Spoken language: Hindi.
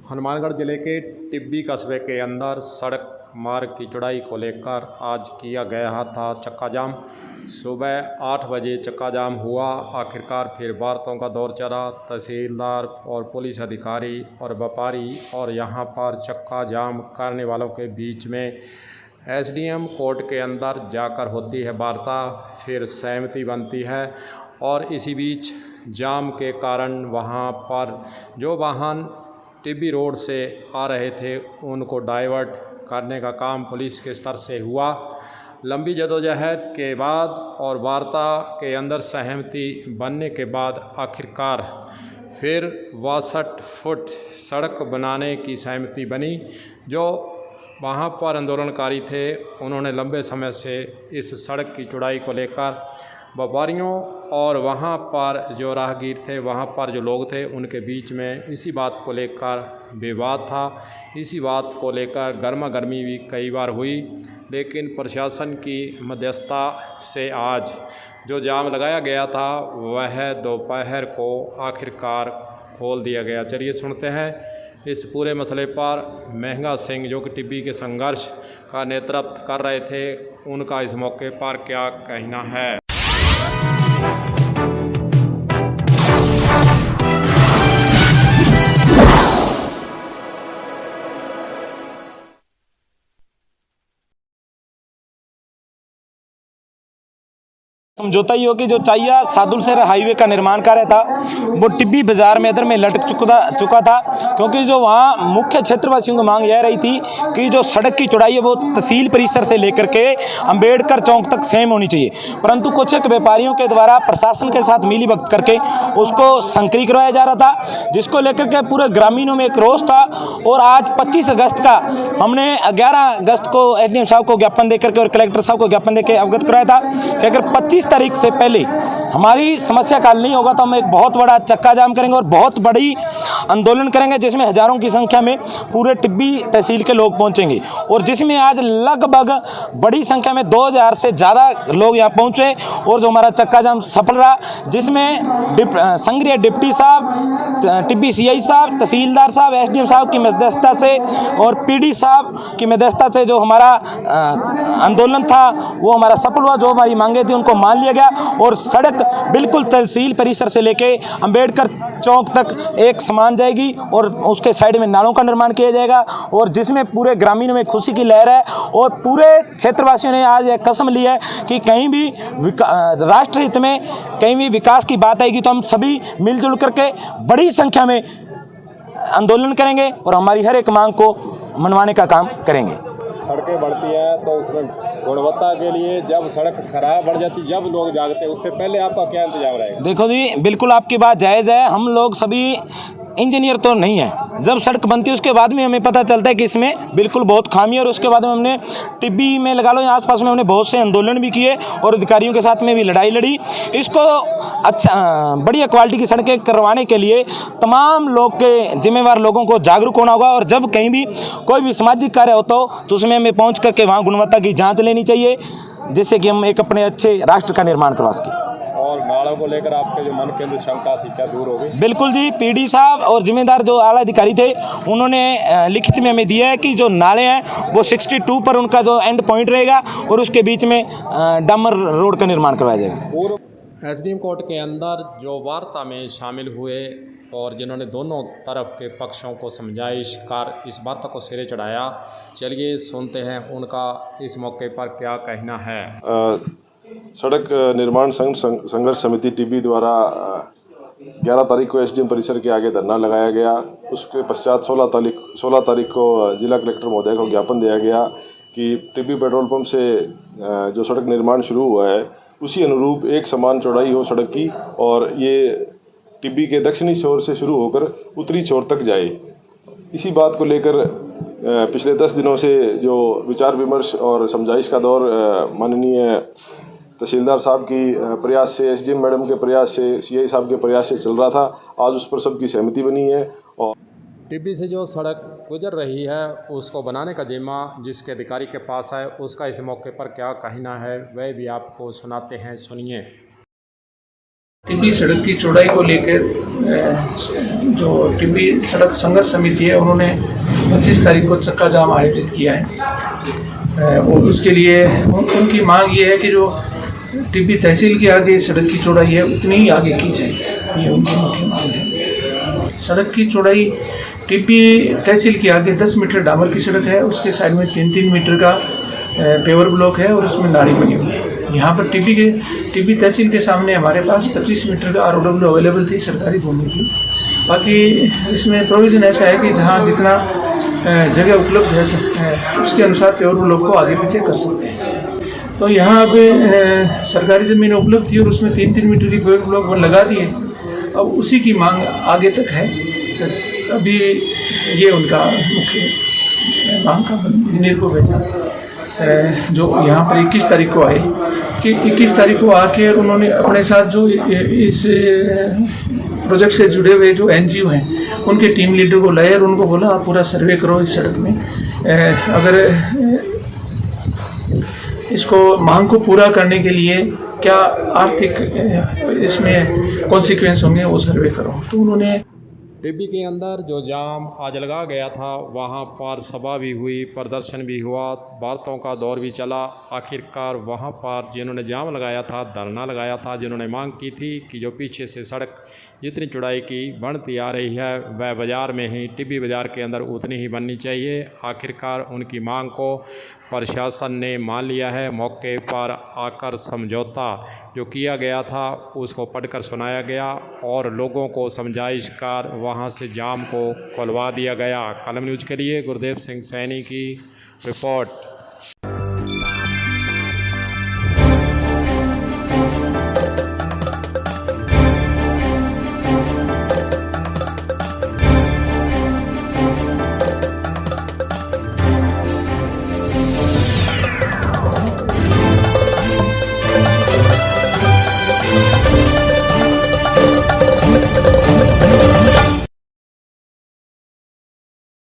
हनुमानगढ़ जिले के टिब्बी कस्बे के अंदर सड़क मार्ग की चौड़ाई को लेकर आज किया गया था चक्का जाम। सुबह 8 बजे चक्का जाम हुआ। आखिरकार फिर वार्तों का दौर चला। तहसीलदार और पुलिस अधिकारी और व्यापारी और यहाँ पर चक्का जाम करने वालों के बीच में एसडीएम कोर्ट के अंदर जाकर होती है वार्ता, फिर सहमति बनती है। और इसी बीच जाम के कारण वहाँ पर जो वाहन टिब्बी रोड से आ रहे थे उनको डाइवर्ट करने का काम पुलिस के स्तर से हुआ। लंबी जदोजहद के बाद और वार्ता के अंदर सहमति बनने के बाद आखिरकार फिर 62 फुट सड़क बनाने की सहमति बनी। जो वहाँ पर आंदोलनकारी थे उन्होंने लंबे समय से इस सड़क की चौड़ाई को लेकर व्यापारियों और वहाँ पर जो राहगीर थे, वहाँ पर जो लोग थे, उनके बीच में इसी बात को लेकर विवाद था। इसी बात को लेकर गर्मा गर्मी भी कई बार हुई, लेकिन प्रशासन की मध्यस्थता से आज जो जाम लगाया गया था वह दोपहर को आखिरकार खोल दिया गया। चलिए सुनते हैं इस पूरे मसले पर महंगा सिंह जो कि टिब्बी के संघर्ष का नेतृत्व कर रहे थे, उनका इस मौके पर क्या कहना है। समझौता ही हो कि जो चाहिया सादुल शहर हाईवे का निर्माण कार्य था वो टिब्बी बाजार में इधर में लटक चुका था, क्योंकि जो वहाँ मुख्य क्षेत्रवासियों की मांग यह रही थी कि जो सड़क की चौड़ाई है वो तहसील परिसर से लेकर के अंबेडकर चौक तक सेम होनी चाहिए, परंतु कुछ एक व्यापारियों के द्वारा प्रशासन के साथ मिली भगत करके उसको संकरी करवाया जा रहा था, जिसको लेकर के पूरे ग्रामीणों में एक रोष था। और आज 25 अगस्त का हमने 11 अगस्त को एसडीएम साहब को ज्ञापन देकर के और कलेक्टर साहब को ज्ञापन देकर अवगत कराया था कि अगर 25 तारीख से पहले हमारी समस्या का हल नहीं होगा तो हम एक बहुत बड़ा चक्का जाम करेंगे और बहुत बड़ी आंदोलन करेंगे, जिसमें हजारों की संख्या में पूरे टिब्बी तहसील के लोग पहुंचेंगे। और जिसमें आज लगभग बड़ी संख्या में 2000 से ज़्यादा लोग यहाँ पहुंचे और जो हमारा चक्का जाम सफल रहा, जिसमें संग्रीय डिप्टी साहब, टिब्बी सीआई साहब, तहसीलदार साहब, एसडीएम साहब की मध्यस्थता से और पीडी साहब की मध्यस्थता से जो हमारा आंदोलन था वो हमारा सफल हुआ। जो हमारी मांगे थी उनको मान लिया गया और सड़क बिल्कुल तहसील परिसर से लेके अंबेडकर चौक तक एक समान जाएगी और उसके साइड में नालों का निर्माण किया जाएगा, और जिसमें पूरे ग्रामीणों में खुशी की लहर है। और पूरे क्षेत्रवासियों ने आज एक कसम ली है कि कहीं भी राष्ट्र हित में कहीं भी विकास की बात आएगी तो हम सभी मिलजुल करके बड़ी संख्या में आंदोलन करेंगे और हमारी हर एक मांग को मनवाने का काम करेंगे। सड़कें बढ़ती हैं तो उसमें गुणवत्ता के लिए जब सड़क खराब बढ़ जाती, जब लोग जागते हैं, उससे पहले आपका क्या इंतजाम रहेगा? देखो जी, बिल्कुल आपकी बात जायज़ है। हम लोग सभी इंजीनियर तो नहीं है। जब सड़क बनती है उसके बाद में हमें पता चलता है कि इसमें बिल्कुल बहुत खामी है, और उसके बाद में हमने टिब्बी में लगा लो या आसपास में हमने बहुत से आंदोलन भी किए और अधिकारियों के साथ में भी लड़ाई लड़ी। इसको अच्छा बढ़िया क्वालिटी की सड़कें करवाने के लिए तमाम लोग के जिम्मेवार लोगों को जागरूक होना होगा, और जब कहीं भी कोई भी सामाजिक कार्य होता हो तो उसमें हमें पहुँच करके वहाँ गुणवत्ता की जाँच लेनी चाहिए, जिससे कि हम एक अपने अच्छे राष्ट्र का निर्माण करवा सकें। और नालों को लेकर आपके जो मन के अंदर शंका थी क्या दूर हो गई? बिल्कुल जी, पीडी साहब और जिम्मेदार जो आला अधिकारी थे उन्होंने लिखित में हमें दिया है कि जो नाले हैं वो 62 पर उनका जो एंड पॉइंट रहेगा और उसके बीच में डामर रोड का निर्माण करवाया जाएगा। एसडीएम कोर्ट के अंदर जो वार्ता में शामिल हुए और जिन्होंने दोनों तरफ के पक्षों को समझाइश कर इस वार्ता को सिरे चढ़ाया, चलिए सुनते हैं उनका इस मौके पर क्या कहना है। सड़क निर्माण संघर्ष समिति टिब्बी द्वारा 11 तारीख को एसडीएम परिसर के आगे धरना लगाया गया। उसके पश्चात 16 तारीख को जिला कलेक्टर महोदय को ज्ञापन दिया गया कि टिब्बी पेट्रोल पंप से जो सड़क निर्माण शुरू हुआ है उसी अनुरूप एक समान चौड़ाई हो सड़क की, और ये टिब्बी के दक्षिणी छोर से शुरू होकर उत्तरी छोर तक जाए। इसी बात को लेकर पिछले 10 दिनों से जो विचार विमर्श और समझाइश का दौर माननीय तहसीलदार साहब की प्रयास से, एसडीएम मैडम के प्रयास से, सीआई साहब के प्रयास से चल रहा था। आज उस पर सबकी सहमति बनी है। और टिब्बी से जो सड़क गुजर रही है उसको बनाने का जिम्मा जिसके अधिकारी के पास है, उसका इस मौके पर क्या कहना है वह भी आपको सुनाते हैं, सुनिए। टिब्बी सड़क की चौड़ाई को लेकर जो टिब्बी सड़क संघर्ष समिति है उन्होंने 25 तारीख को चक्का जाम आयोजित किया है और उसके लिए उनकी मांग ये है कि जो टिब्बी तहसील के आगे सड़क की चौड़ाई है उतनी ही आगे की जाए, ये उनकी मुख्य मांग है। सड़क की चौड़ाई टिब्बी तहसील के आगे 10 मीटर डामर की सड़क है, उसके साइड में 3-3 मीटर का पेवर ब्लॉक है और उसमें नाली बनी हुई है। यहाँ पर टिब्बी तहसील के सामने हमारे पास 25 मीटर का ROW अवेलेबल थी, सरकारी भूमि थी। बाकी इसमें प्रोविज़न ऐसा है कि जहाँ जितना जगह उपलब्ध है उसके अनुसार पेवर ब्लॉक को आगे पीछे कर सकते हैं। तो यहाँ अब सरकारी ज़मीन उपलब्ध थी और उसमें 3-3 मीटर की पेवर ब्लॉक लगा दिए। अब उसी की मांग आगे तक है। अभी ये उनका मुख्य मांग का इंजीनियर को भेजा जो यहाँ पर 21 तारीख को आए कि 21 तारीख को आके उन्होंने अपने साथ जो इस प्रोजेक्ट से जुड़े हुए जो NGO हैं उनके टीम लीडर को लाए और उनको बोला आप पूरा सर्वे करो इस सड़क में, अगर इसको मांग को पूरा करने के लिए क्या आर्थिक इसमें कॉन्सिक्वेंस होंगे वो सर्वे करो। तो उन्होंने टिब्बी के अंदर जो जाम आज लगा गया था वहाँ पर सभा भी हुई, प्रदर्शन भी हुआ, बातों का दौर भी चला। आखिरकार वहाँ पर जिन्होंने जाम लगाया था, धरना लगाया था, जिन्होंने मांग की थी कि जो पीछे से सड़क जितनी चौड़ाई की बनती आ रही है वह बाज़ार में ही टिब्बी बाज़ार के अंदर उतनी ही बननी चाहिए। आखिरकार उनकी मांग को प्रशासन ने मान लिया है। मौके पर आकर समझौता जो किया गया था उसको पढ़कर सुनाया गया और लोगों को समझाइश कर वहाँ से जाम को खुलवा दिया गया। कलम न्यूज़ के लिए गुरदेव सिंह सैनी की रिपोर्ट।